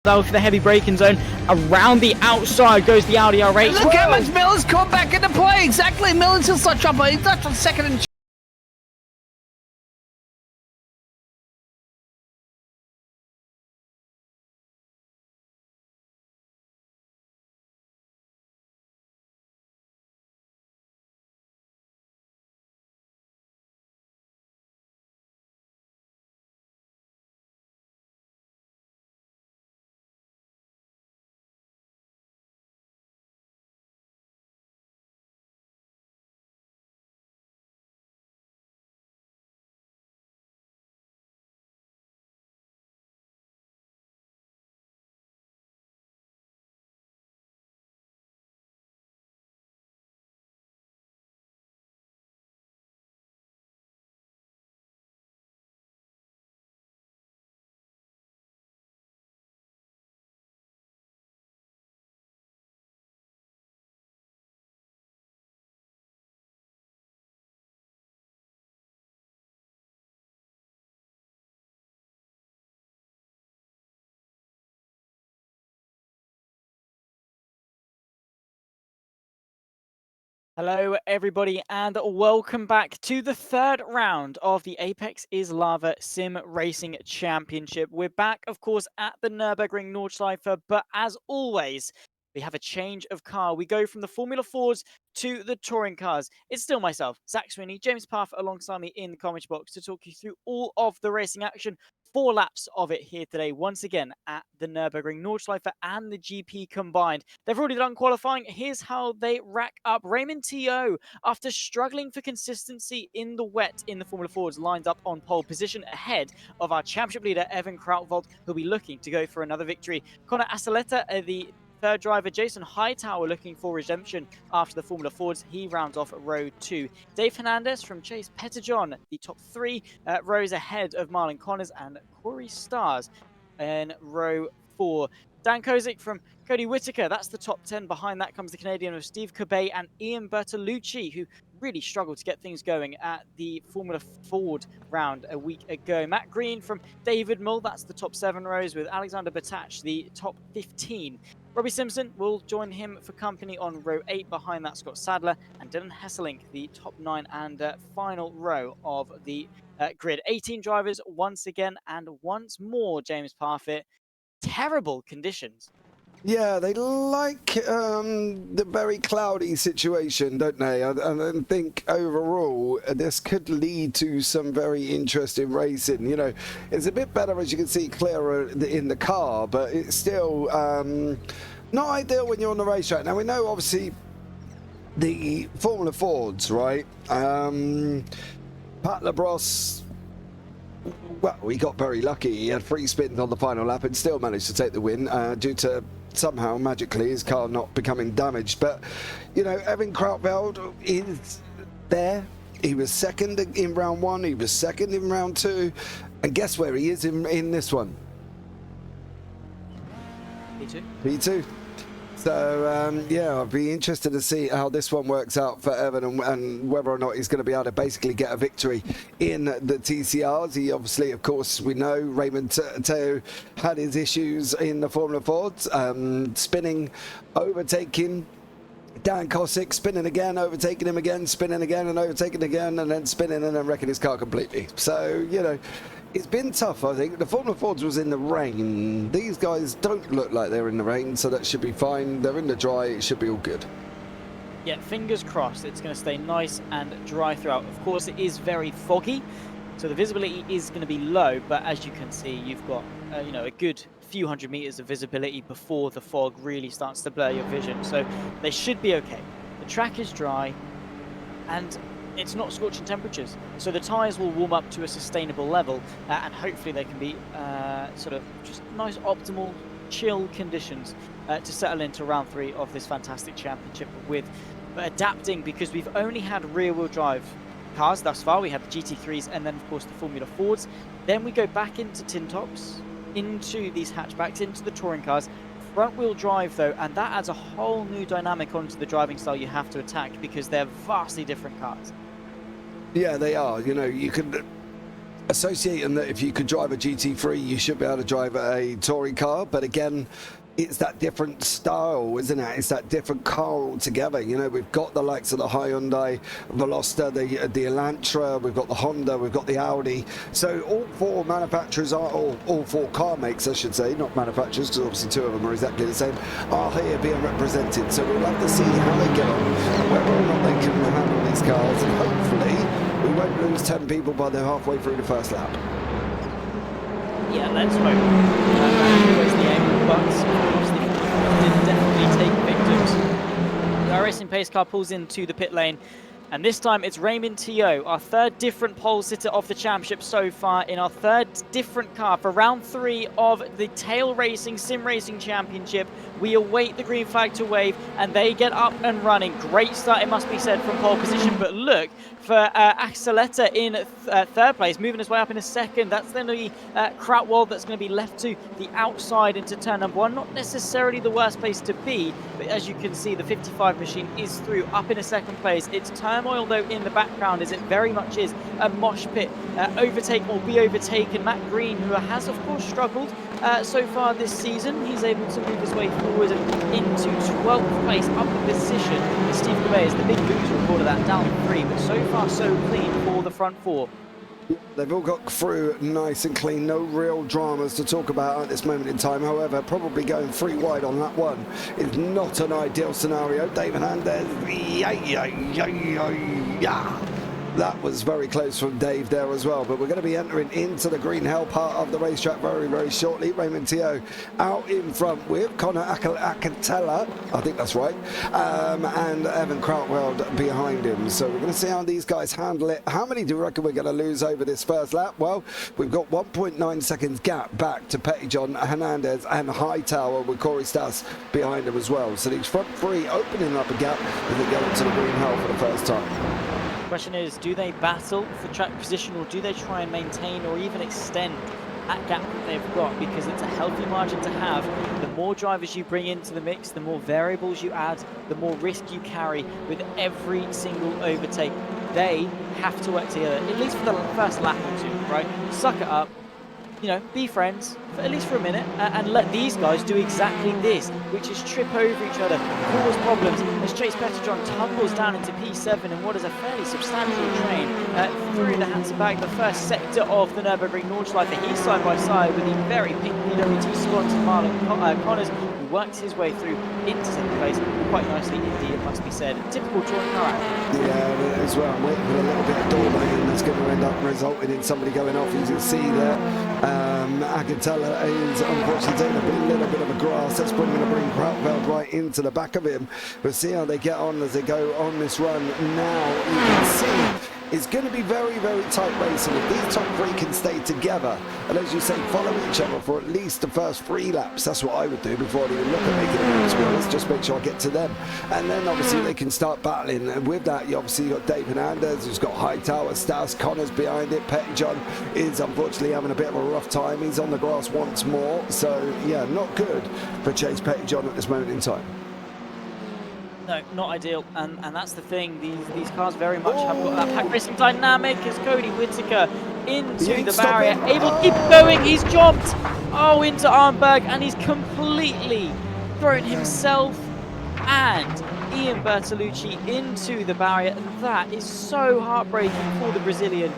though for the heavy braking zone. Around the outside goes the Audi R8. Look how much Miller's come back into play. Exactly, Miller's still such trouble. He's not on second and Hello, everybody, and welcome back to the third round of the Apex is Lava Sim Racing Championship. We're back, of course, at the Nurburgring Nordschleife, but as always, we have a change of car. We go from the Formula 4s to the touring cars. It's still myself, Zach Sweeney, James Parfitt alongside me in the comment box to talk you through all of the racing action. 4 laps of it here today, once again at the Nurburgring Nordschleife and the GP combined. They've already done qualifying. Here's how they rack up. Raymond T.O., after struggling for consistency in the wet in the Formula 4s, lines up on pole position ahead of our championship leader, Evan Krautwald, who'll be looking to go for another victory. Connor Asaleta, the third driver, Jason Hightower, looking for redemption after the Formula 4s. He rounds off row 2. Dave Hernandez from Chase Pettijohn, the top 3 rows ahead of Marlon Connors and Corey Stars in row 4. Dan Kozik from Cody Whitaker, that's the top 10. Behind that comes the Canadian of Steve Cabet and Ian Bertolucci, who really struggled to get things going at the Formula Ford round a week ago. Matt Green from David Mull, that's the top 7 rows, with Alexander Batach, the top 15. Robbie Simpson will join him for company on row 8. Behind that, Scott Sadler and Dylan Hesselink, the top 9 and final row of the grid. 18 drivers once again, and once more, James Parfitt. Terrible conditions. Yeah, they like the very cloudy situation, don't they? I think overall this could lead to some very interesting racing. You know, it's a bit better, as you can see, clearer in the car, but it's still not ideal when you're on the racetrack. Now, we know, obviously, the Formula Fords, right? Pat Labrosse, well, he got very lucky. He had 3 spins on the final lap and still managed to take the win due to somehow magically his car not becoming damaged. But you know, Evan Krautwald is there. He was second in round 1, he was second in round 2, and guess where he is in this one? P2. P2. So yeah, I'll be interested to see how this one works out for Evan and whether or not he's going to be able to basically get a victory in the TCRs. He obviously, of course, we know Raymond Teo had his issues in the Formula Fords, spinning, overtaking Dan Kosick, spinning again, overtaking him again, spinning again and overtaking again, and then spinning and then wrecking his car completely. So, you know, it's been tough, I think. The Formula Fords was in the rain. These guys don't look like they're in the rain, so that should be fine. They're in the dry, it should be all good. Yeah, fingers crossed it's going to stay nice and dry throughout. Of course, it is very foggy, so the visibility is going to be low, but as you can see, you've got you know, a good few hundred meters of visibility before the fog really starts to blur your vision, so they should be okay. The track is dry, and it's not scorching temperatures, so the tyres will warm up to a sustainable level, and hopefully they can be sort of just nice, optimal, chill conditions to settle into round 3 of this fantastic championship with. But adapting, because we've only had rear-wheel drive cars thus far. We had the GT3s and then, of course, the Formula Fords. Then we go back into tin tops, into these hatchbacks, into the touring cars. Front-wheel drive, though, and that adds a whole new dynamic onto the driving style you have to attack, because they're vastly different cars. Yeah, they are. You know, you can associating that if you could drive a GT3, you should be able to drive a touring car. But again, it's that different style, isn't it? It's that different car altogether. You know, we've got the likes of the Hyundai Veloster, the Elantra, we've got the Honda, we've got the Audi. So all four manufacturers are, all four car makes, I should say, not manufacturers, because obviously two of them are exactly the same, are here being represented. So we'll have to see how they get on, whether or not they can handle these cars, and hopefully we won't lose 10 people by the halfway through the first lap. Yeah, let's hope. That's always the aim, but obviously did definitely take victims. The iRacing pace car pulls into the pit lane, and this time it's Raymond Tio, our third different pole sitter of the championship so far, in our third different car for round 3 of the Tail Racing Sim Racing Championship. We await the green flag to wave, and they get up and running. Great start, it must be said, from pole position, but look for Axeletta in third place, moving his way up in a second. That's then the Krautwald that's going to be left to the outside into turn number 1. Not necessarily the worst place to be, but as you can see, the 55 machine is through, up in a second place. It's turmoil, though, in the background, as it very much is a mosh pit. Overtake or be overtaken. Matt Green, who has, of course, struggled so far this season, he's able to move his way forward into 12th place, up the position. Steve Gabay is the big loser of all of that, down 3, but so far so clean for the front 4. They've all got through nice and clean, no real dramas to talk about at this moment in time. However, probably going 3 wide on that one is not an ideal scenario. David Hernandez, that was very close from Dave there as well, but we're going to be entering into the green hell part of the racetrack very, very shortly. Raymond Tio out in front with Connor Acatella, I think that's right, and Evan Krautwald behind him. So we're going to see how these guys handle it. How many do you reckon we're going to lose over this first lap? Well, we've got 1.9 seconds gap back to Pettyjohn, Hernandez and Hightower, with Corey Stas behind him as well. So these front 3 opening up a gap as they get up to the green hell for the first time. Question is, do they battle for track position, or do they try and maintain or even extend that gap that they've got? Because it's a healthy margin to have. The more drivers you bring into the mix, the more variables you add, the more risk you carry with every single overtake. They have to work together, at least for the first lap or 2, right? Suck it up, you know, be friends, for at least for a minute, and let these guys do exactly this, which is trip over each other, cause problems, as Chase Pettyjohn tumbles down into P7 in what is a fairly substantial train through the Hansenberg, the first sector of the Nurburgring Nordschleife. He's side by side with the very pink PWT sponsored Marlon Connors, who works his way through into second place quite nicely indeed, it must be said. Typical touring car action. Yeah, as well, I'm waiting for a little bit of door banging that's going to end up resulting in somebody going off. As you can see there, Acatella is unfortunately taking a little bit of a grass. That's probably going to bring Krautwald right into the back of him. We'll see how they get on as they go on this run. Now you can see it's going to be very, very tight racing. If these top 3 can stay together and, as you say, follow each other for at least the first 3 laps, that's what I would do before I even look at making a move, to be honest. Just make sure I get to them, and then obviously they can start battling. And with that, you obviously got Dave Hernandez, who's got Hightower, Stas, Connors behind it. Pettyjohn is unfortunately having a bit of a rough time. He's on the grass once more, so yeah, not good for Chase Pettyjohn at this moment in time. No, not ideal, and that's the thing. These cars very much have got that pack racing dynamic. As Cody Whittaker into the barrier, able to keep going. He's jumped, into Arnberg, and he's completely thrown himself and Ian Bertolucci into the barrier, and that is so heartbreaking for the Brazilian,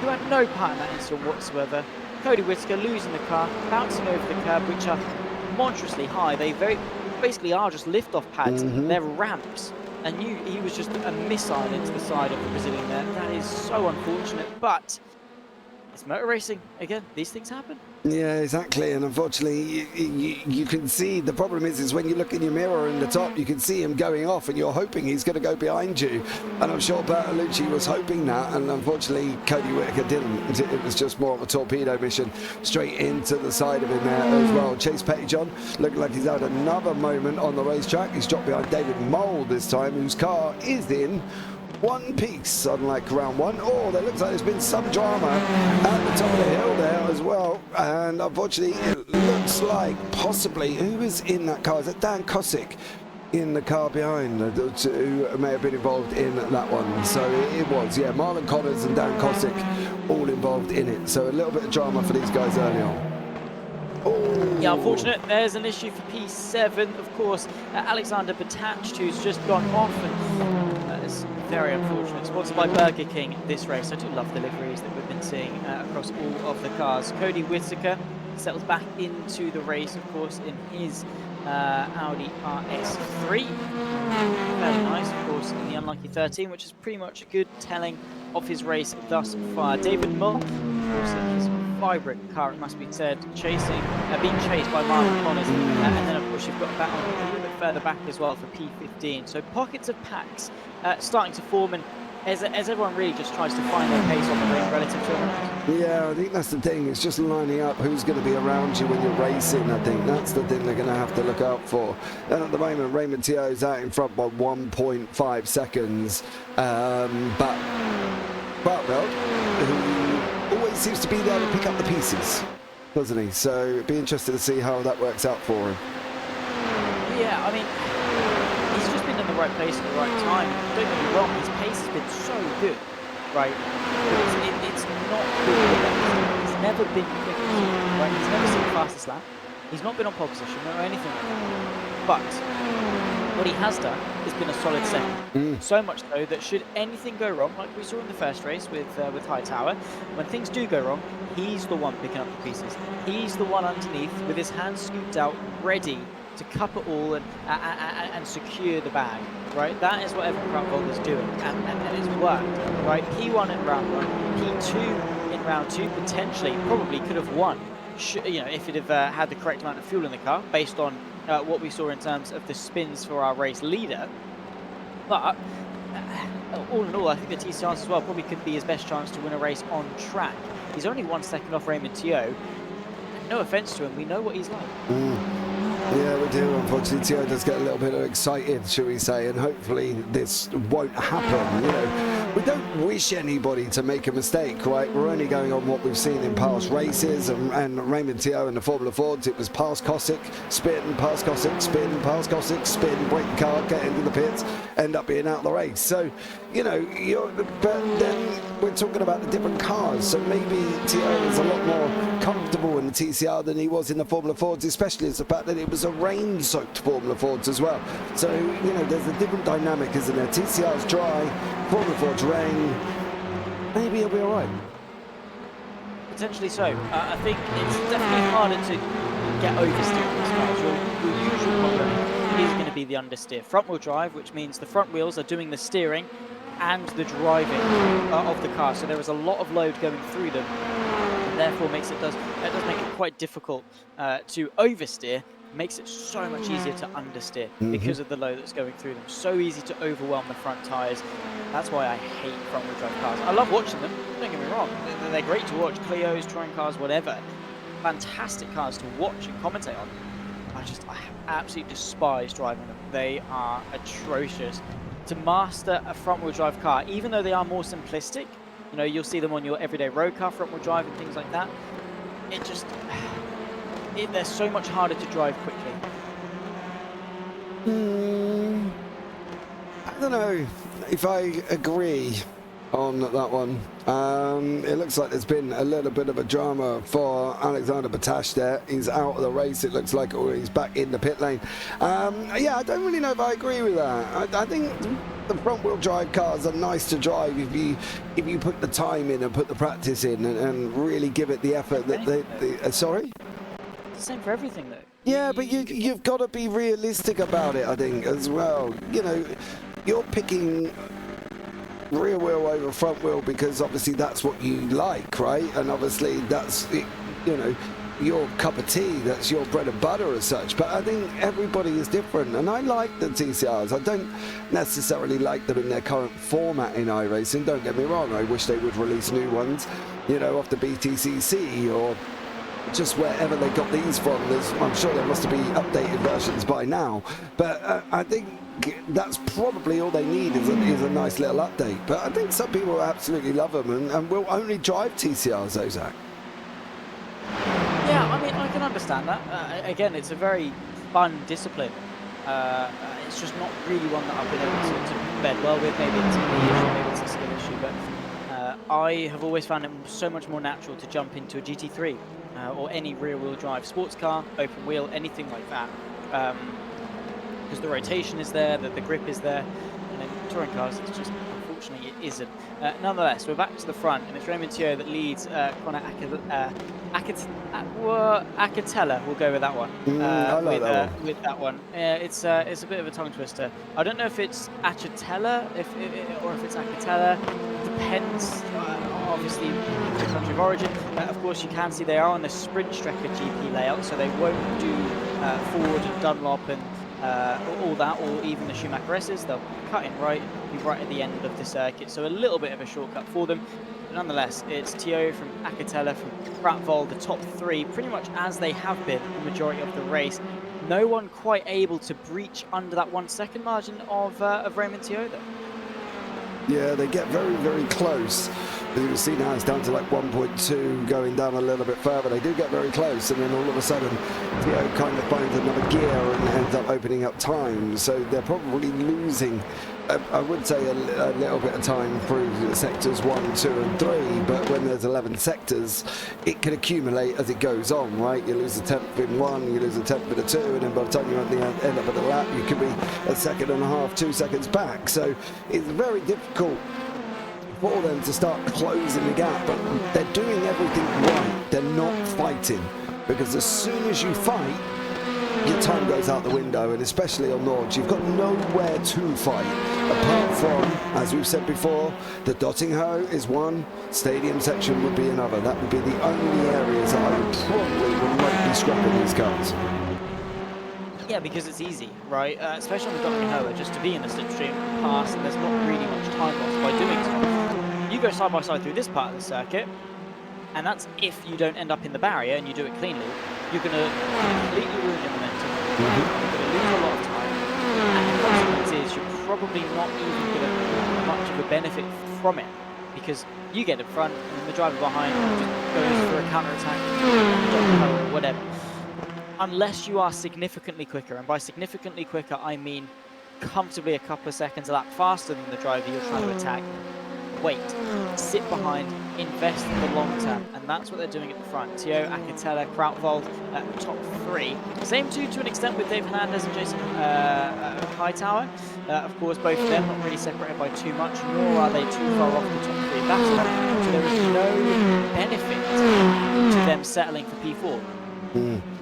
who had no part in that incident whatsoever. Cody Whittaker losing the car, bouncing over the curb, which are monstrously high. They basically are just lift-off pads. They're ramps, and he was just a missile into the side of the Brazilian there. That is so unfortunate, but it's motor racing. Again, these things happen. Yeah, exactly, and unfortunately you can see the problem is when you look in your mirror in the top, you can see him going off and you're hoping he's going to go behind you, and I'm sure Bertolucci was hoping that, and unfortunately Cody Whittaker didn't. It was just more of a torpedo mission straight into the side of him there as well. Chase Pettyjohn looked like he's had another moment on the racetrack. He's dropped behind David Mole this time, whose car is in one piece, unlike round 1. Oh, there looks like there's been some drama at the top of the hill there as well, and unfortunately it looks like possibly, who is in that car? Is it Dan Kosick in the car behind, who may have been involved in that one? So it was, yeah, Marlon Connors and Dan Kosick all involved in it. So a little bit of drama for these guys early on. Oh. Yeah, unfortunate. There's an issue for P7, of course. Alexander Batached, who's just gone off, and it's very unfortunate. Sponsored by Burger King this race. I do love the liveries that we've been seeing across all of the cars. Cody Whittaker settles back into the race, of course, in his Audi RS3. Very nice, of course, in the unlucky 13, which is pretty much a good telling of his race thus far. David Mull, of course, in his vibrant car, it must be said, being chased by Marlon Connors, and then of course you've got that one a little bit further back as well for P15. So pockets of packs starting to form, and as everyone really just tries to find their pace on the ring relative to everyone else. Yeah, I think that's the thing. It's just lining up who's going to be around you when you're racing. I think that's the thing they're going to have to look out for. And at the moment, Raymond Teo is out in front by 1.5 seconds. But Bartveld, who always seems to be there to pick up the pieces, doesn't he? So it'd be interesting to see how that works out for him. Yeah, I mean, he's just been in the right place at the right time. Don't get me wrong, his pace has been so good, right? It's not good. He's never been quick, right? He's never seen the fastest lap. He's not been on pole position or anything like that. But what he has done has been a solid second. So much so that should anything go wrong, like we saw in the first race with Hightower, when things do go wrong, he's the one picking up the pieces. He's the one underneath with his hands scooped out, ready to cup it all and secure the bag, right? That is what Evan Kraftvold is doing, and it's worked, right? P1 in round 1, P2 in round 2, potentially, probably could have won, you know, if it have had the correct amount of fuel in the car, based on what we saw in terms of the spins for our race leader. But all in all, I think the TCRs as well probably could be his best chance to win a race on track. He's only 1 second off Raymond Teo. No offense to him, we know what he's like. Yeah, we do. Unfortunately, Teo does get a little bit excited, shall we say, and hopefully this won't happen. You know, we don't wish anybody to make a mistake, right? We're only going on what we've seen in past races, and Raymond Teo in the Formula Fords, it was pass Cossack, spin, pass Cossack, spin, pass Cossack, spin, break the car, get into the pits, end up being out of the race. So, you know, but then we're talking about the different cars, so maybe Teo is a lot more comfortable in the TCR than he was in the Formula Fords, especially as the fact that it was a rain-soaked Formula Fords as well. So, you know, there's a different dynamic, isn't there? TCR's dry, Formula Fords rain. Maybe he'll be all right. Potentially so. I think it's definitely harder to get oversteer in these cars. Your usual problem is going to be the understeer. Front-wheel drive, which means the front wheels are doing the steering and the driving of the car. So there is a lot of load going through them. And therefore, that does make it quite difficult to oversteer. Makes it so much easier to understeer because of the load that's going through them. So easy to overwhelm the front tyres. That's why I hate front-wheel drive cars. I love watching them, don't get me wrong. They're great to watch. Clios, touring cars, whatever. Fantastic cars to watch and commentate on. I absolutely despise driving them. They are atrocious. To master a front-wheel drive car, even though they are more simplistic, you know, you'll see them on your everyday road car, front-wheel drive and things like that. It just... they're so much harder to drive quickly. I don't know if I agree on that one. It looks like there's been a little bit of a drama for Alexander Batached there. He's out of the race, it looks like, or he's back in the pit lane. Yeah, I don't really know if I agree with that. I think the front-wheel drive cars are nice to drive if you put the time in and put the practice in and really give it the effort that they sorry? It's the same for everything, though. Yeah, but you've got to be realistic about it, I think, as well. You know, you're picking rear wheel over front wheel because obviously that's what you like, right? And obviously that's, you know, your cup of tea, that's your bread and butter as such. But I think everybody is different, and I like the TCRs. I don't necessarily like them in their current format in iRacing, don't get me wrong. I wish they would release new ones, you know, off the BTCC or just wherever they got these from. I'm sure there must be updated versions by now, but I think that's probably all they need is a nice little update. But I think some people absolutely love them and will only drive TCRs, though, Zach. Yeah, I mean, I can understand that. Again, it's a very fun discipline. It's just not really one that I've been able to bed well with. Maybe it's a issue, maybe it's a skill issue, but I have always found it so much more natural to jump into a GT3 or any rear-wheel drive sports car, open wheel, anything like that. Because the rotation is there, the grip is there, and in touring cars, it's just, unfortunately, it isn't. Nonetheless, we're back to the front, and it's Raymond Teo that leads Connor Acatella. We'll go with that one. I like that one. With that one, it's a bit of a tongue twister. I don't know if it's Acatella, or if it's Acatella. Depends, obviously, the country of origin. Of course, you can see they are on the Sprint Strecker GP layout, so they won't do Ford and Dunlop and all that, or even the Schumacher S's. They'll cut in right, be right at the end of the circuit, so a little bit of a shortcut for them. But nonetheless, it's Teo from Acatella, from Pratvoll, the top three, pretty much as they have been the majority of the race. No one quite able to breach under that 1 second margin of Raymond Teo, though. Yeah, they get very, very close. As you can see now, it's down to like 1.2, going down a little bit further. They do get very close, and then all of a sudden, Theo kind of finds another gear and ends up opening up time. So they're probably losing, I would say, a little bit of time through sectors 1, 2, and 3. But when there's 11 sectors, it can accumulate as it goes on, right? You lose a tenth in one, you lose a tenth in a two, and then by the time you're at the end up at the lap, you could be a second and a half, 2 seconds back. So it's very difficult for them to start closing the gap, but they're doing everything right. They're not fighting, because as soon as you fight, your time goes out the window, and especially on Nords, you've got nowhere to fight apart from, as we've said before, the Dottinghoe is one, stadium section would be another. That would be the only areas that I would probably not be scrapping these cars. Yeah, because it's easy, right? Especially on the Dottinghoe, just to be in the slipstream, pass, and there's not really much time lost by doing so. You go side by side through this part of the circuit, and that's if you don't end up in the barrier and you do it cleanly. You're going to completely ruin your momentum. You're going to lose a lot of time, and the consequence is you're probably not even going to get much of a benefit from it, because you get in front and the driver behind just goes for a counter-attack or whatever. Unless you are significantly quicker, and by significantly quicker I mean comfortably a couple of seconds a lap faster than the driver you're trying to attack, wait, sit behind, invest in the long term, and that's what they're doing at the front. Teo, Acatella, Krautwald at the top three. Same to an extent with Dave Hernandez and Jason Hightower. Of course, both of them not really separated by too much, nor are they too far off the top three battle. So there is no benefit to them settling for P4.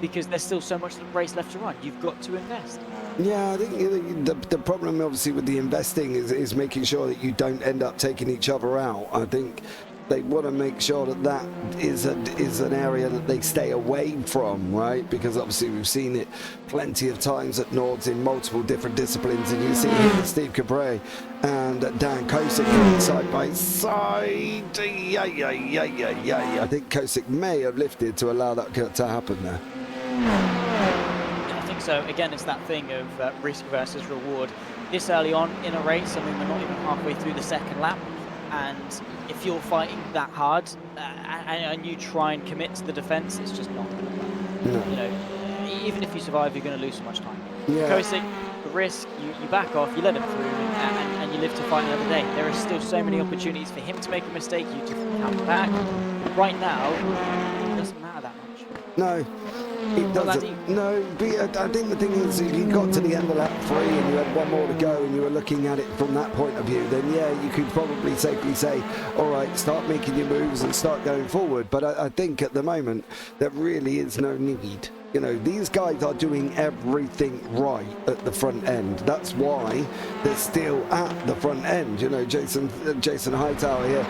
Because there's still so much race left to run. You've got to invest. Yeah, I think the problem obviously with the investing is making sure that you don't end up taking each other out. I think they want to make sure that that is an area that they stay away from, right? Because obviously we've seen it plenty of times at Nords in multiple different disciplines, and you see here Steve Cabret and Dan Kosick going side by side. I think Kosick may have lifted to allow that to happen there. I think so. Again, it's that thing of risk versus reward. This early on in a race, I mean, we're not even halfway through the second lap, and if you're fighting that hard and you try and commit to the defense, it's just not going to work. No. You know, even if you survive, you're going to lose so much time. Yeah. Kosick, the risk, you back off, you let him through, and you live to fight another day. There are still so many opportunities for him to make a mistake, you to counter back. Right now, it doesn't matter that much. No, it doesn't. No, I think the thing is, if you got to the end of lap 3 and you had one more to go and you were looking at it from that point of view, then yeah, you could probably safely say, all right, start making your moves and start going forward. But I think at the moment, there really is no need. You know, these guys are doing everything right at the front end. That's why they're still at the front end. You know, Jason Hightower here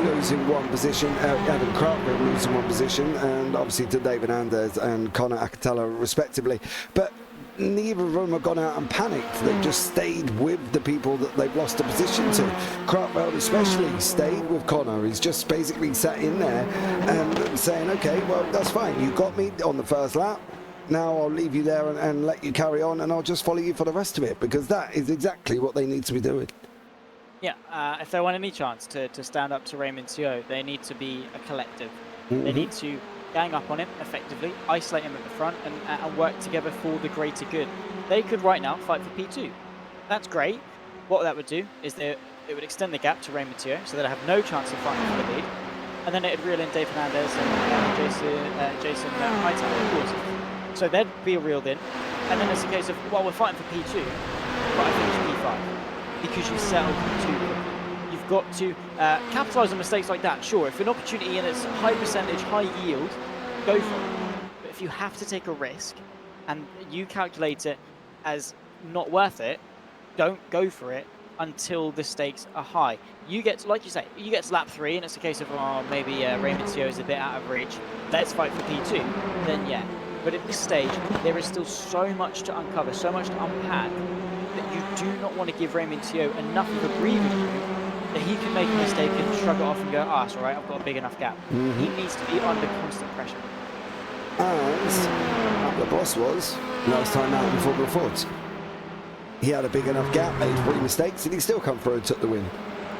losing one position, Evan Krautwald losing one position, and obviously to David Anders and Connor Acatella respectively. But neither of them have gone out and panicked. They've just stayed with the people that they've lost a position to. Krautwald especially stayed with Connor. He's just basically sat in there and saying, okay, well, that's fine. You got me on the first lap. Now I'll leave you there and let you carry on, and I'll just follow you for the rest of it, because that is exactly what they need to be doing. Yeah, if they want any chance to stand up to Raymond Teo, they need to be a collective. They need to gang up on him effectively, isolate him at the front, and work together for the greater good. They could right now fight for P2. That's great. What that would do is they're it would extend the gap to Ray Matteo, so they'd have no chance of fighting for the lead. And then it'd reel in Dave Hernandez and Jason Hightower, of course. So they'd be reeled in. And then it's a case of, well, we're fighting for P2, but I finished P5. Because you settled too quickly. You've got to capitalise on mistakes like that. Sure, if an opportunity and it's high percentage, high yield, go for it. But if you have to take a risk and you calculate it as not worth it, don't go for it until the stakes are high. You get to, like you say, you get to lap 3 and it's a case of, oh, maybe Raymond Teo is a bit out of reach. Let's fight for P2. Then yeah. But at this stage, there is still so much to uncover, so much to unpack, that you do not want to give Raymond Teo enough of a breathing room that he can make a mistake and shrug it off and go, ah, it's all right, I've got a big enough gap. He needs to be under constant pressure. And the boss was last time out in Formula Fords. He had a big enough gap, made 3 mistakes, and he still come through and took the win.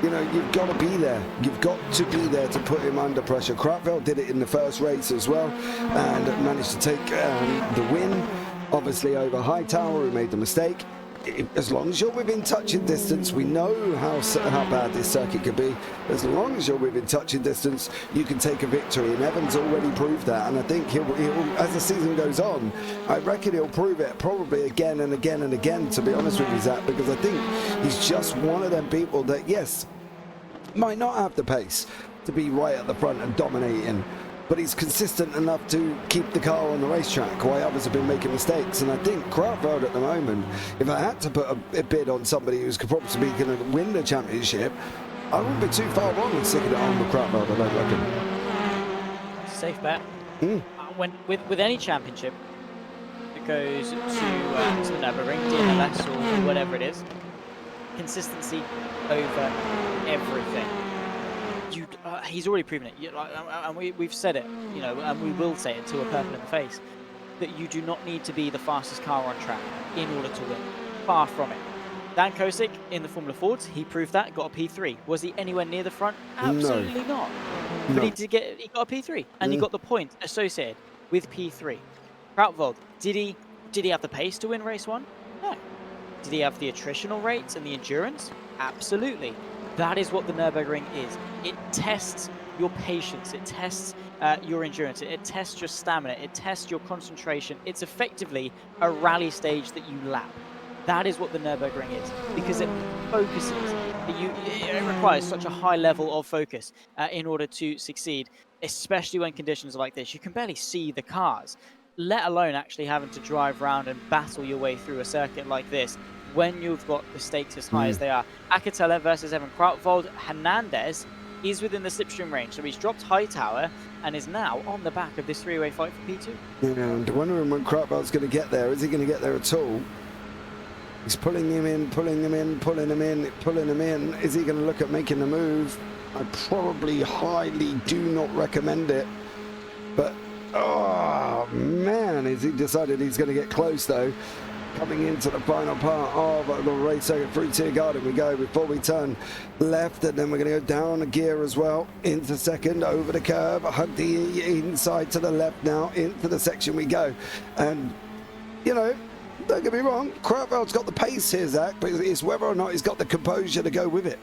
You know, you've got to be there. You've got to be there to put him under pressure. Kraftwerk did it in the first race as well, and managed to take the win, obviously over Hightower, who made the mistake. As long as you're within touching distance, we know how bad this circuit could be. As long as you're within touching distance, you can take a victory, and Evans already proved that. And I think he'll, as the season goes on, I reckon he'll prove it probably again and again and again, to be honest with you, Zach, because I think he's just one of them people that, yes, might not have the pace to be right at the front and dominating, but he's consistent enough to keep the car on the racetrack while others have been making mistakes. And I think Kraftwerk at the moment, if I had to put a bid on somebody who's probably going to win the championship, I wouldn't be too far wrong in sticking it on with Kraftwerk, I don't reckon. Safe bet. When with any championship that goes to the Nurburgring, DNLS or whatever it is, consistency over everything. He's already proven it, and we've said it, you know, and we will say it till we're purple in the face, that you do not need to be the fastest car on track in order to win. Far from it. Dan Kosick in the Formula Fords, he proved that, got a P3. Was he anywhere near the front? Absolutely not. But he got a P3, and he got the point associated with P3. Kraftwerk, did he have the pace to win race 1? No. Did he have the attritional rates and the endurance? Absolutely. That is what the Nurburgring is. It tests your patience, it tests your endurance, it tests your stamina, it tests your concentration. It's effectively a rally stage that you lap. That is what the Nurburgring is, because it focuses. It requires such a high level of focus in order to succeed, especially when conditions are like this. You can barely see the cars, let alone actually having to drive around and battle your way through a circuit like this when you've got the stakes as high as they are. Akatela versus Evan Kraftwerk. Hernandez is within the slipstream range, so he's dropped Hightower and is now on the back of this three-way fight for P2. And wondering when Kraftwerk's going to get there. Is he going to get there at all? He's pulling him in, pulling him in, pulling him in, pulling him in. Is he going to look at making the move? I probably highly do not recommend it. But, oh, man, has he decided he's going to get close, though? Coming into the final part of the race circuit through Tiergarten we go before we turn left, and then we're going to go down a gear as well into second, over the curve, hug the inside to the left now, into the section we go. And, you know, don't get me wrong, Kraftwerk's got the pace here, Zach, but it's whether or not he's got the composure to go with it.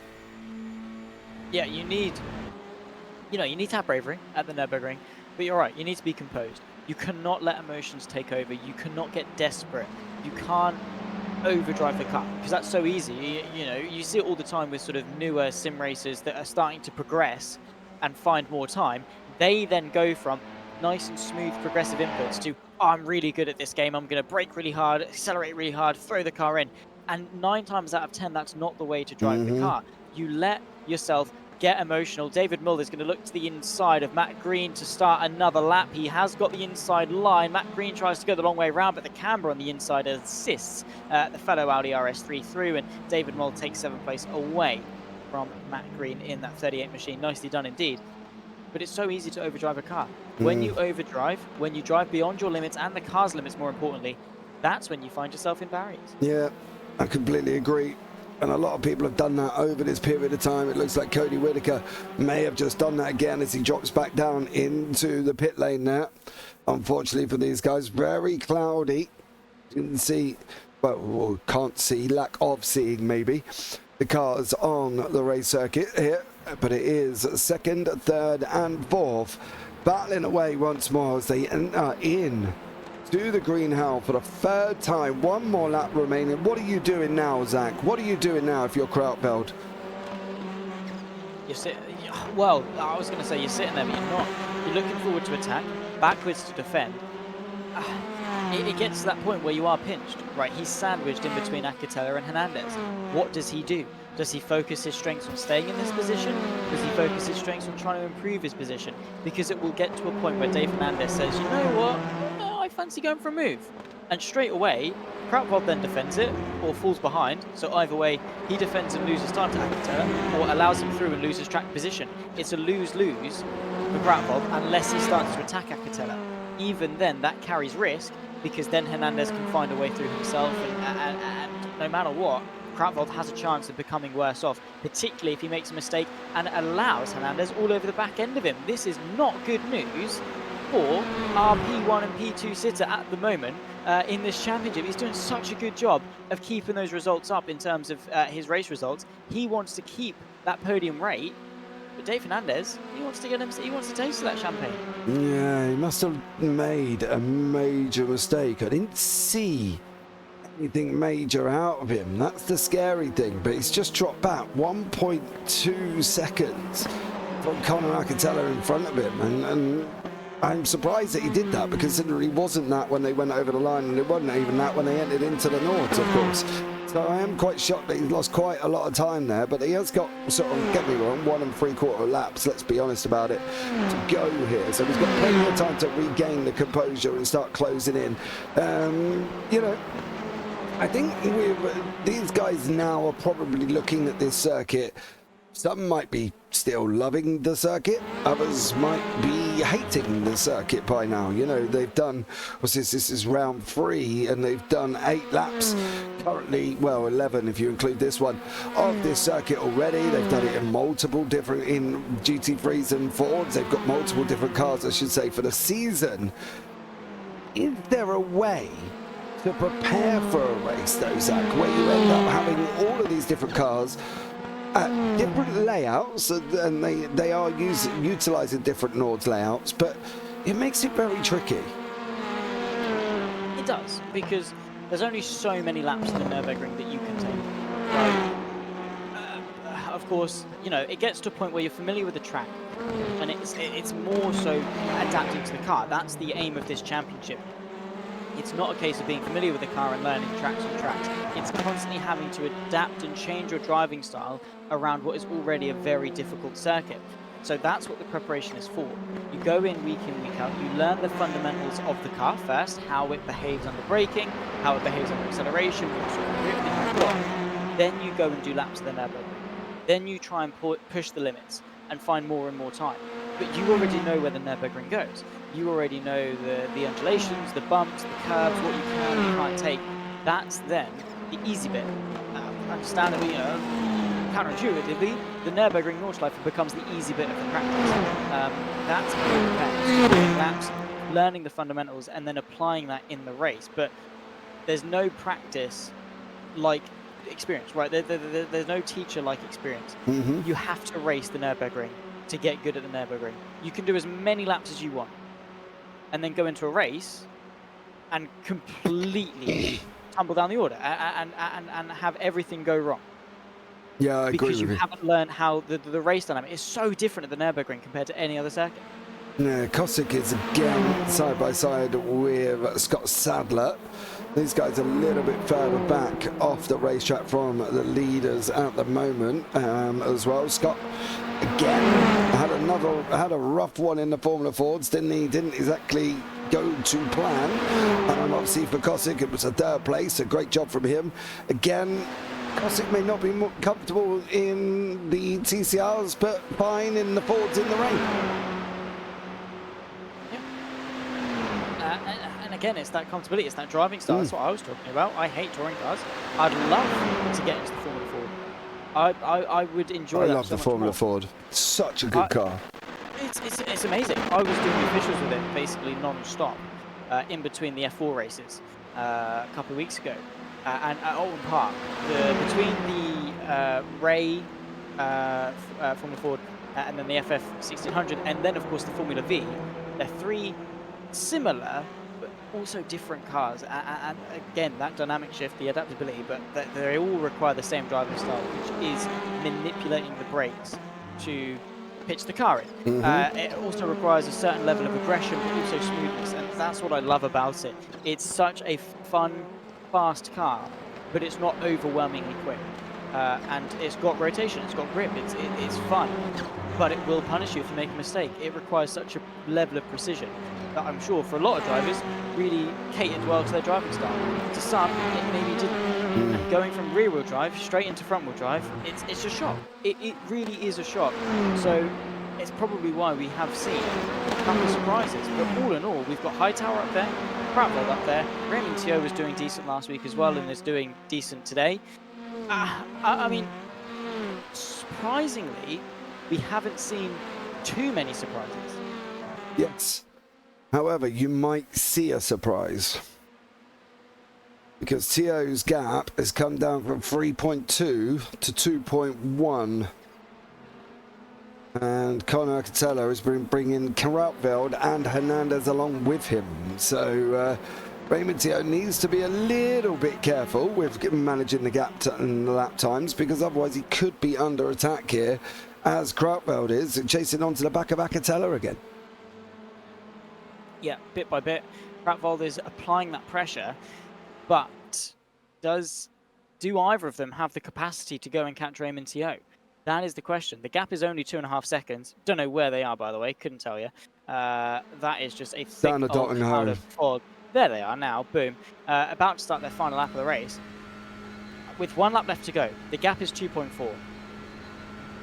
Yeah, you need to have bravery at the Nurburgring, but you're right, you need to be composed. You cannot let emotions take over. You cannot get desperate. You can't overdrive the car, because that's so easy. You know, you see it all the time with sort of newer sim racers that are starting to progress and find more time. They then go from nice and smooth progressive inputs to, oh, I'm really good at this game. I'm going to brake really hard, accelerate really hard, throw the car in. And 9 times out of 10, that's not the way to drive the car. You let yourself get emotional. David Mulder's going to look to the inside of Matt Green to start another lap. He has got the inside line. Matt Green tries to go the long way around, but the camber on the inside assists the fellow Audi RS3 through, and David Mulder takes 7th place away from Matt Green in that 38 machine. Nicely done indeed. But it's so easy to overdrive a car. When you overdrive, when you drive beyond your limits and the car's limits more importantly, that's when you find yourself in barriers. Yeah, I completely agree. And a lot of people have done that over this period of time. It looks like Cody Whitaker may have just done that again as he drops back down into the pit lane now. Unfortunately for these guys, very cloudy. You can see, well, can't see, lack of seeing maybe. the cars on the race circuit here, but it is second, third and fourth battling away once more as they enter in to the green hell for the third time. One more lap remaining. What are you doing now, Zach? What are you doing now if you're Krautfeld? Well, I was going to say you're sitting there, but you're not. You're looking forward to attack, backwards to defend. It gets to that point where you are pinched, right? He's sandwiched in between Acatella and Hernandez. What does he do? Does he focus his strengths on staying in this position? Does he focus his strengths on trying to improve his position? Because it will get to a point where Dave Hernandez says, you know what? I fancy going for a move. And straight away, Krautfeld then defends it or falls behind. So either way, he defends and loses time to Acatella or allows him through and loses track position. It's a lose-lose for Krautfeld unless he starts to attack Acatella. Even then, that carries risk because then Hernandez can find a way through himself and no matter what, Krautfeld has a chance of becoming worse off, particularly if he makes a mistake and allows Hernandez all over the back end of him. This is not good news for our P1 and P2 sitter at the moment in this championship. He's doing such a good job of keeping those results up in terms of his race results. He wants to keep that podium rate, but Dave Hernandez, he wants to taste that champagne. Yeah, he must have made a major mistake. I didn't see anything major out of him. That's the scary thing, but he's just dropped back 1.2 seconds from Conor Acatella in front of him, and I'm surprised that he did that, because considering he wasn't that when they went over the line, and it wasn't even that when they entered into the Nords, of course. So I am quite shocked that he's lost quite a lot of time there, but he has got, sort of, get me wrong, 1 3/4 laps, let's be honest about it, to go here. So he's got plenty of time to regain the composure and start closing in. You know, I think these guys now are probably looking at this circuit. Some might be still loving the circuit, others might be hating the circuit by now. You know, they've done, what's this? This is round 3, and they've done 8 laps currently, well, 11 if you include this one, of this circuit already. They've done it in multiple different, in GT3s and Fords. They've got multiple different cars, I should say, for the season. Is there a way to prepare for a race, though, Zach, where you end up having all of these different cars at different layouts, and they are utilising different Nords layouts, but it makes it very tricky. It does, because there's only so many laps in the Nurburgring that you can take. Of course, you know, it gets to a point where you're familiar with the track, and it's more so adapting to the car. That's the aim of this championship. It's not a case of being familiar with the car and learning tracks on tracks. It's constantly having to adapt and change your driving style around what is already a very difficult circuit. So that's what the preparation is for. You go in, week out, you learn the fundamentals of the car first, how it behaves under braking, how it behaves under acceleration, what sort of grip that you've got. Then you go and do laps of the Nurburgring. Then you try and push the limits and find more and more time. But you already know where the Nurburgring goes. You already know the undulations, the bumps, the curves, what you can and can't take. That's then the easy bit. Understandably, counterintuitively, the Nurburgring Nordschleife becomes the easy bit of the practice. That's doing laps, learning the fundamentals, and then applying that in the race. But there's no practice like experience, right? There's no teacher like experience. Mm-hmm. You have to race the Nurburgring to get good at the Nurburgring. You can do as many laps as you want, and then go into a race and completely tumble down the order and have everything go wrong. Yeah, I agree because you with you. haven't learned how the race dynamic is so different at the Nurburgring compared to any other circuit. Yeah, Kosick is again side by side with Scott Sadler. These guys are a little bit further back off the racetrack from the leaders at the moment as well. Scott again had a rough one in the Formula Fords, didn't he? Didn't exactly go to plan. Obviously for Kosick it was a 3rd place, a great job from him. Again, Kosick may not be more comfortable in the TCRs, but fine in the Fords in the rain. And again, it's that comfortability, it's that driving style. That's what I was talking about. I hate touring cars. I'd love to get into the Formula Ford. I would enjoy that. I love the Formula Ford. Such a good car. It's amazing. I was doing the officials with it basically non-stop in between the F4 races a couple of weeks ago. And at Alton Park, between the Ray Formula Ford, and then the FF 1600, and then of course the Formula V. They're three similar but also different cars, and again that dynamic shift, the adaptability, but they all require the same driving style, which is manipulating the brakes to pitch the car in. It also requires a certain level of aggression, but also smoothness, and that's what I love about it. It's such a fun, fast car, but it's not overwhelmingly quick. And it's got rotation, it's got grip, it's fun, but it will punish you if you make a mistake. It requires such a level of precision that I'm sure for a lot of drivers really catered well to their driving style. To some, it maybe didn't. And going from rear-wheel drive straight into front-wheel drive, it's a shock. It really is a shock. So it's probably why we have seen a couple of surprises. But all in all, we've got Hightower up there, Prattville up there. Raymond Teo was doing decent last week as well and is doing decent today. I mean, surprisingly, we haven't seen too many surprises. Yes. However, you might see a surprise. Because Teo's gap has come down from 3.2 to 2.1. And Conor Acatello has been bringing Krautfeld and Hernandez along with him. So Raymond Teo needs to be a little bit careful with managing the gap and the lap times, because otherwise he could be under attack here, as Krautfeld is chasing onto the back of Acatello again. Yeah, bit by bit, Krautfeld is applying that pressure, but do either of them have the capacity to go and catch Raymond Teo? That is the question. The gap is only 2.5 seconds. Don't know where they are, by the way. Couldn't tell you. That is just a thick old cloud of fog. There they are now. Boom. About to start their final lap of the race. With 1 lap left to go, the gap is 2.4.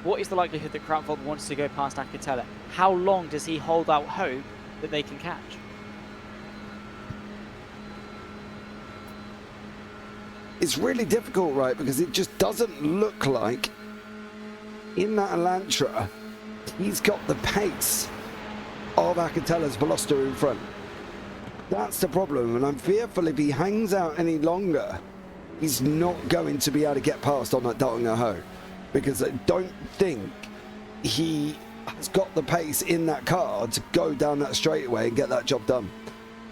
What is the likelihood that Krautfeld wants to go past Acatello? How long does he hold out hope that they can catch? It's really difficult, right? Because it just doesn't look like in that Elantra he's got the pace of Acatello's Veloster in front. That's the problem, and I'm fearful if he hangs out any longer, he's not going to be able to get past on that Dalton-Ho, because I don't think he has got the pace in that car to go down that straightaway and get that job done.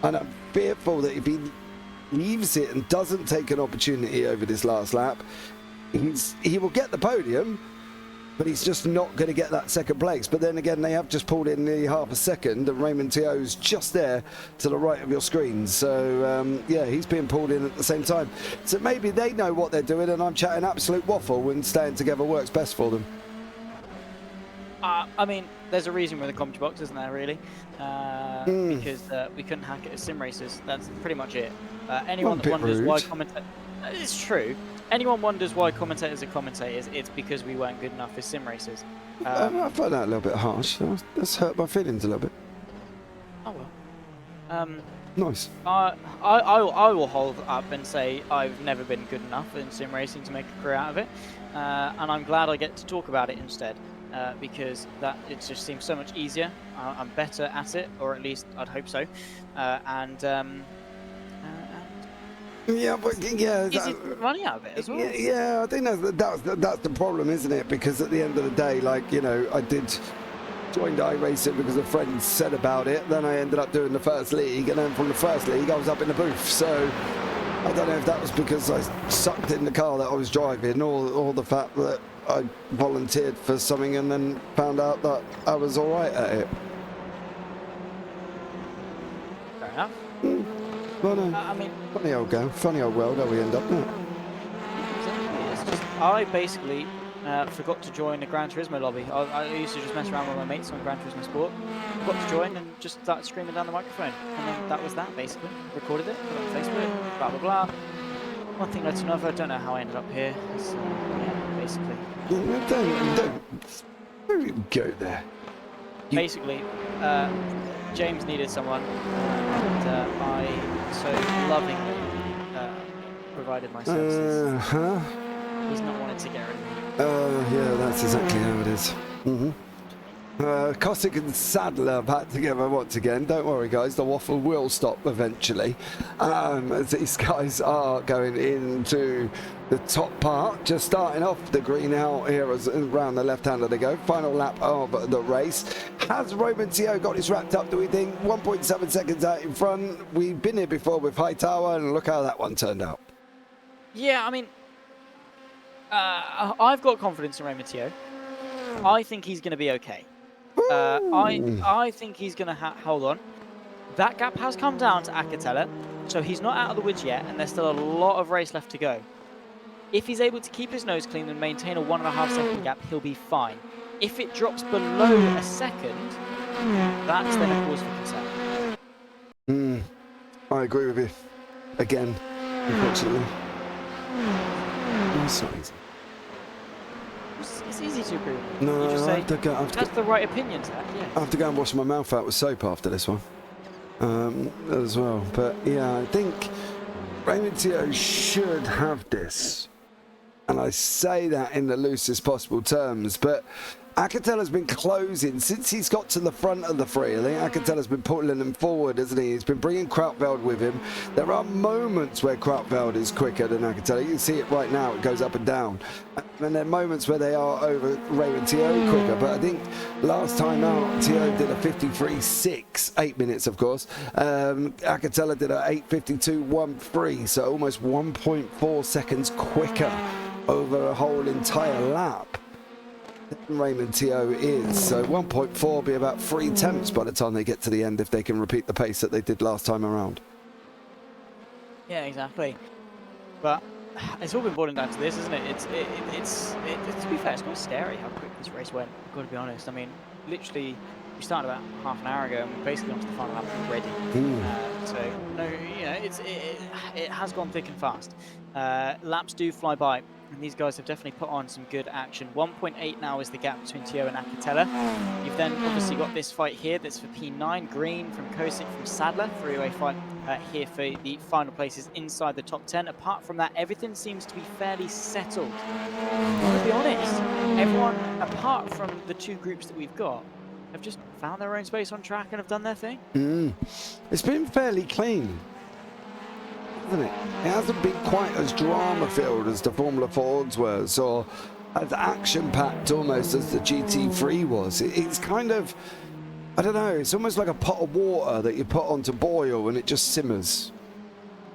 And I'm fearful that if he leaves it and doesn't take an opportunity over this last lap, he will get the podium, but he's just not going to get that second place. But then again, they have just pulled in nearly half a second, and Raymond Teo's just there to the right of your screen. So, yeah, he's being pulled in at the same time. So maybe they know what they're doing, and I'm chatting absolute waffle, and staying together works best for them. I mean, there's a reason we're in the commentary box, isn't there, really? Because we couldn't hack it as sim racers. That's pretty much it. Anyone that wonders why commentators... It's true. Anyone wonders why commentators are commentators, it's because we weren't good enough as sim racers. I find that a little bit harsh. That's hurt my feelings a little bit. Oh well. Nice. I will hold up and say I've never been good enough in sim racing to make a career out of it, and I'm glad I get to talk about it instead, because it just seems so much easier. I'm better at it, or at least I'd hope so, yeah, but yeah, easy to make money out of it as well. Yeah, I think that's the problem, isn't it? Because at the end of the day, like, you know, I did joined iRacing because a friend said about it. Then I ended up doing the first league, and then from the first league, I was up in the booth. So I don't know if that was because I sucked in the car that I was driving, or the fact that I volunteered for something and then found out that I was all right at it. Fair enough. Well, no. I mean, Funny old game, funny old world how we end up, isn't it? it's just, I basically forgot to join the Gran Turismo lobby. I used to just mess around with my mates on Gran Turismo Sport. Forgot to join and just started screaming down the microphone. And then that was that, basically. Recorded it, put it on Facebook, blah, blah, blah. One thing led to another. I don't know how I ended up here. So, yeah, basically. Don't go there. Basically, James needed someone, and I so lovingly provided my services. He's not wanted to get rid of me. Yeah, that's exactly how it is. Cossack and Sadler back together once again. Don't worry, guys. The waffle will stop eventually. As these guys are going into the top part, just starting off the green out here as around the left-hander they go. Final lap of the race. Has Roman Tio got this wrapped up, do we think? 1.7 seconds out in front. We've been here before with Hightower, and look how that one turned out. Yeah, I mean, I've got confidence in Roman Tio. I think he's going to be okay. I think he's going to hold on. That gap has come down to Akatela, so he's not out of the woods yet, and there's still a lot of race left to go. If he's able to keep his nose clean and maintain a 1.5 second gap, he'll be fine. If it drops below a second, that's then a cause for concern. I agree with you. Again, unfortunately. It's not easy. It's easy to agree with. No, you just say, that's the right opinion, Zach. Yeah. I have to go and wash my mouth out with soap after this one as well. But yeah, I think Raymond Tio should have this. And I say that in the loosest possible terms, but Akatela's been closing since he's got to the front of the three. I think Akatela's been pulling him forward, hasn't he? He's been bringing Krautveld with him. There are moments where Krautveld is quicker than Akatela. You can see it right now. It goes up and down. And there are moments where they are over Raymond Tio quicker. But I think last time out, Tio did a 53.6, 8 minutes, of course. Akatela did a 8:52.13, so almost 1.4 seconds quicker over a whole entire lap. Raymond Tio is, so 1.4 will be about 3 tenths by the time they get to the end if they can repeat the pace that they did last time around. Yeah, exactly. But it's all been boiling down to this, isn't it? It's to be fair, it's quite scary how quick this race went. I've got to be honest. I mean, literally, we started about half an hour ago and we're basically onto the final lap already. So no, you know, it has gone thick and fast. Laps do fly by. And these guys have definitely put on some good action. 1.8 now is the gap between Tio and Akatela. You've then obviously got this fight here that's for P9, Green from Kosick from Sadler, three-way fight here for the final places inside the top 10. Apart from that, everything seems to be fairly settled. To be honest, everyone, apart from the two groups that we've got, have just found their own space on track and have done their thing. It's been fairly clean, hasn't it? It hasn't been quite as drama-filled as the Formula Fords was, or as action-packed almost as the GT3 was. It's kind of, I don't know, it's almost like a pot of water that you put on to boil and it just simmers.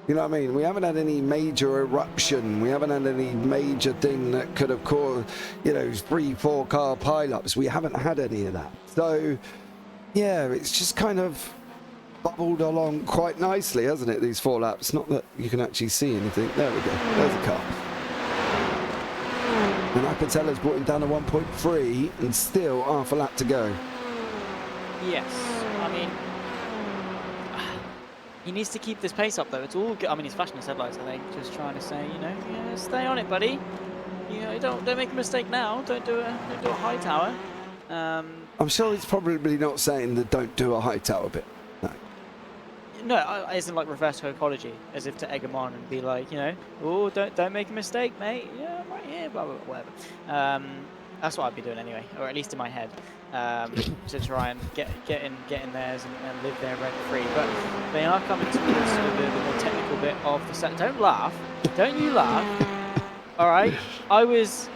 You know what I mean? We haven't had any major eruption. We haven't had any major thing that could have caused, you know, 3-4 car pileups. We haven't had any of that. So, yeah, it's just kind of bubbled along quite nicely, hasn't it, these 4 laps? Not that you can actually see anything. There we go. There's a car. And Akatela's brought him down to 1.3 and still half a lap to go. Yes. I mean, he needs to keep this pace up, though. It's all good. I mean, he's flashing his headlights, I think, just trying to say, you know, yeah, stay on it, buddy. You know, don't make a mistake now. Don't do a high tower. I'm sure he's probably not saying that don't do a high tower bit. No, as in like reverse psychology, as if to egg him on and be like, you know, oh, don't make a mistake, mate. Yeah, I'm right here, blah, blah, blah, whatever. That's what I'd be doing anyway, or at least in my head, to try and get in theirs and live there rent free. But they are coming to me sort of the more technical bit of the set. Don't laugh. Don't you laugh. All right. I was.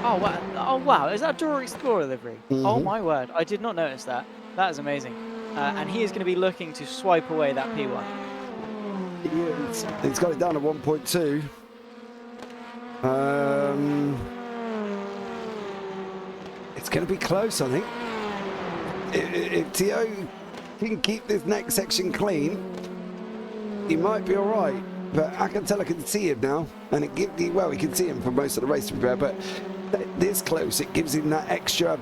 Oh wow! Oh wow! Is that a Dora Explorer livery? Oh my word! I did not notice that. That is amazing. And he is going to be looking to swipe away that P1. He's got it down to 1.2. It's going to be close, I think. If Tio can keep this next section clean, he might be all right. But Akatela can see him now, and well, he can see him for most of the race, to be fair. But this close, it gives him that extra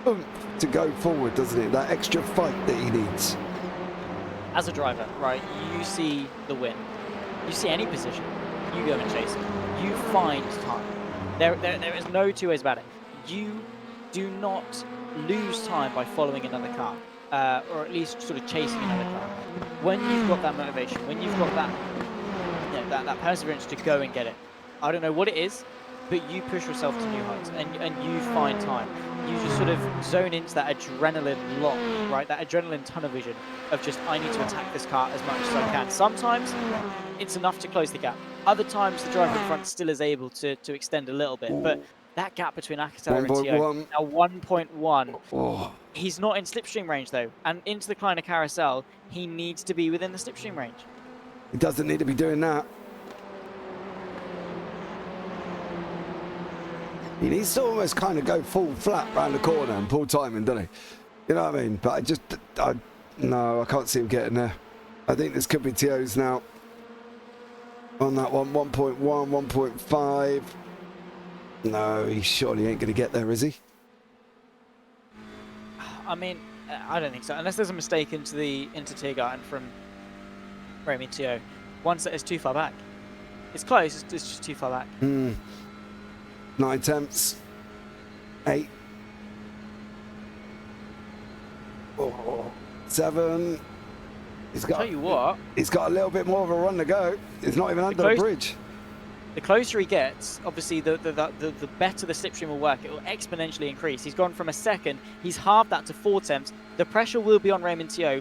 oomph to go forward, doesn't it? That extra fight that he needs. As a driver, right, you see the win. You see any position, you go and chase it. You find time. There is no two ways about it. You do not lose time by following another car, or at least sort of chasing another car. When you've got that motivation, when you've got that, you know, that perseverance to go and get it. I don't know what it is. but you push yourself to new heights and you find time. You just sort of zone into that adrenaline lock, right? That adrenaline tunnel vision of just, I need to attack this car as much as I can. Sometimes it's enough to close the gap. Other times the driver in front still is able to extend a little bit, but that gap between Akatela and Tio, now 1.1. Oh. He's not in slipstream range though, and into the Kleiner carousel, he needs to be within the slipstream range. He doesn't need to be doing that. He needs to almost kind of go full flat round the corner and pull timing, doesn't he? You know what I mean? But no, I can't see him getting there. I think this could be Tio's now. On that one, 1.1, 1.5. No, he surely ain't going to get there, is he? I mean, I don't think so. Unless there's a mistake into Tiergarten from Remy Tio. One set is too far back. It's close, it's just too far back. 9 tenths. 8. 7. He's got, I'll tell you what. He's got a little bit more of a run to go. He's not even under the bridge. The closer he gets, obviously, the better the slipstream will work. It will exponentially increase. He's gone from a second. He's halved that to 4 tenths. The pressure will be on Raymond Tio.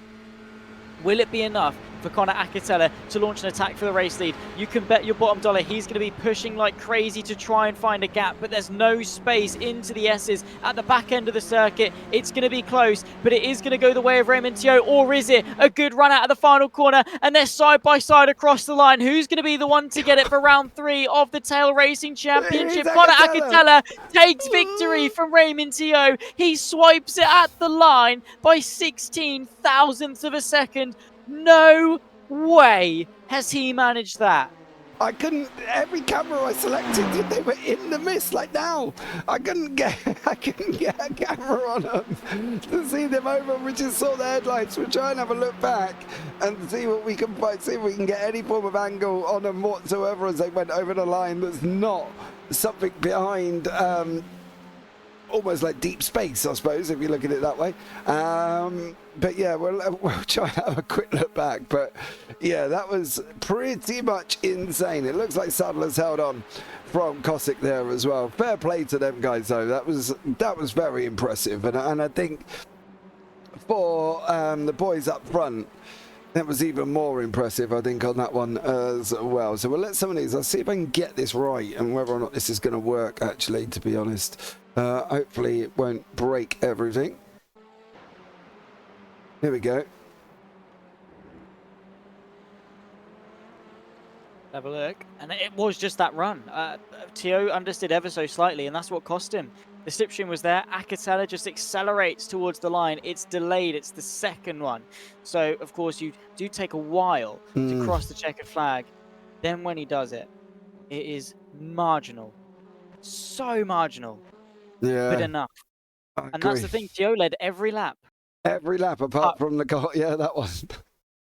Will it be enough for Connor Akatela to launch an attack for the race lead? You can bet your bottom dollar he's going to be pushing like crazy to try and find a gap, but there's no space into the S's at the back end of the circuit. It's going to be close, but it is going to go the way of Raymond Tio, or is it a good run out of the final corner? And they're side by side across the line. Who's going to be the one to get it for round 3 of the Tail Racing Championship? Connor Akatela takes victory from Raymond Tio. He swipes it at the line by 16 thousandths of a second. No way has he managed that. I couldn't, every camera I selected, they were in the mist, like now. I couldn't get a camera on them to see them over. We just saw the headlights. We'll try and have a look back and see what we can find, see if we can get any form of angle on them whatsoever as they went over the line that's not something behind, almost like deep space, I suppose, if you look at it that way. But yeah, we'll try and have a quick look back. But yeah, that was pretty much insane. It looks like Sadler's held on from Cossack there as well. Fair play to them guys, though. That was very impressive. And I think for the boys up front, that was even more impressive, I think, on that one as well. So we'll let some of these, I'll see if I can get this right and whether or not this is going to work, actually, to be honest. Hopefully it won't break everything. Here we go. Have a look. And it was just that run. Tio understood ever so slightly, and that's what cost him. The slipstream was there. Akatela just accelerates towards the line. It's delayed. It's the second one. So, of course, you do take a while to cross the checkered flag. Then when he does it, it is marginal. So marginal. Yeah. But enough. And that's the thing. Tio led every lap. Every lap, apart from the car. Yeah, that one.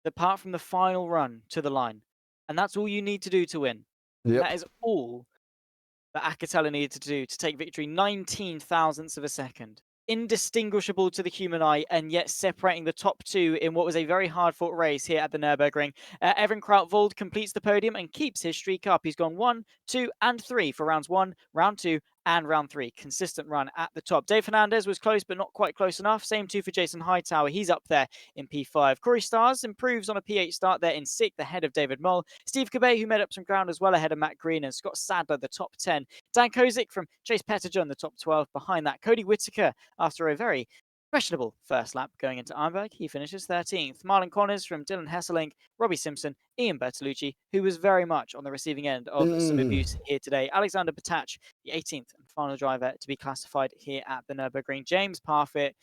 Apart from the final run to the line. And that's all you need to do to win. Yep. That is all that Akatela needed to do to take victory. 19 thousandths of a second. Indistinguishable to the human eye, and yet separating the top 2 in what was a very hard-fought race here at the Nurburgring. Evan Krautvold completes the podium and keeps his streak up. He's gone 1, 2, and 3 for rounds 1, round 2, and round 3. Consistent run at the top. Dave Fernandez was close, but not quite close enough. Same too for Jason Hightower. He's up there in P5. Corey Stars improves on a P8 start there in 6th, ahead of David Mull. Steve Cabet, who made up some ground as well, ahead of Matt Green, and Scott Sadler, the top 10. Dan Kozik from Chase Pettinger in the top 12. Behind that, Cody Whittaker, after a very questionable first lap going into Arnberg, he finishes 13th. Marlon Connors from Dylan Hesselink, Robbie Simpson, Ian Bertolucci, who was very much on the receiving end of some abuse here today. Alexander Patach, the 18th and final driver to be classified here at the Nurburgring. James Parfitt.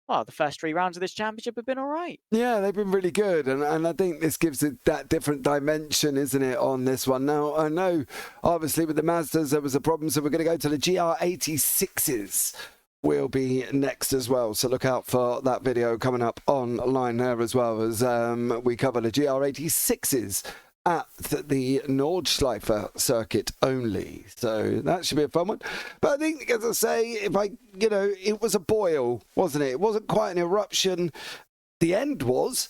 Well, the first 3 rounds of this championship have been all right. Yeah, they've been really good. And I think this gives it that different dimension, isn't it, on this one? Now, I know, obviously, with the Mazdas, there was a problem. So we're going to go to the GR86s. Will be next as well, so look out for that video coming up online there as well, as we cover the GR86s at the Nordschleife circuit only. So that should be a fun one. But I think, as I say, it was a boil, wasn't it? It wasn't quite an eruption. The end was,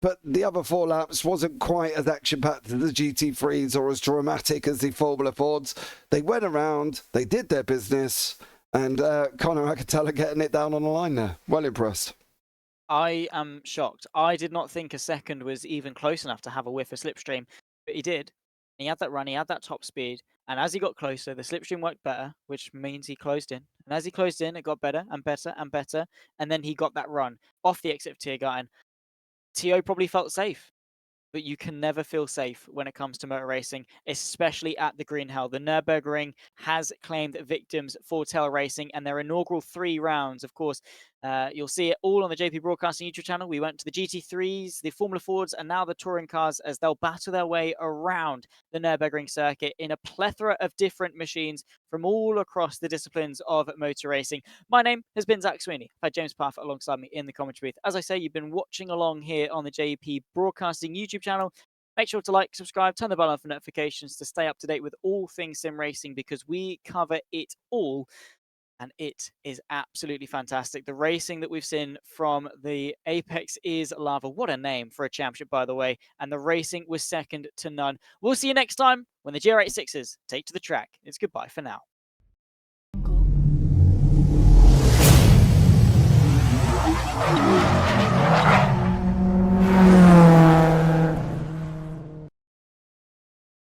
but the other 4 laps wasn't quite as action-packed as the GT3s or as dramatic as the Formula Fords. They went around, they did their business, and Connor, I could tell, are getting it down on the line there. Well impressed. I am shocked. I did not think a second was even close enough to have a whiff of slipstream, but he did. He had that run, he had that top speed, and as he got closer, the slipstream worked better, which means he closed in. And as he closed in, it got better and better and better, and then he got that run off the exit of Tiergarten. TO probably felt safe, but you can never feel safe when it comes to motor racing, especially at the Green Hell. The Nurburgring has claimed victims for tail racing, and their inaugural 3 rounds, of course, you'll see it all on the JP Broadcasting YouTube channel. We went to the GT3s, the Formula Fords, and now the touring cars as they'll battle their way around the Nurburgring circuit in a plethora of different machines from all across the disciplines of motor racing. My name has been Zach Sweeney. I've had James Parfitt alongside me in the commentary booth. As I say, you've been watching along here on the JP Broadcasting YouTube channel. Make sure to like, subscribe, turn the bell on for notifications to stay up to date with all things sim racing, because we cover it all. And it is absolutely fantastic. The racing that we've seen from the Apex is Lava. What a name for a championship, by the way. And the racing was second to none. We'll see you next time when the GR86s take to the track. It's goodbye for now. Jungle.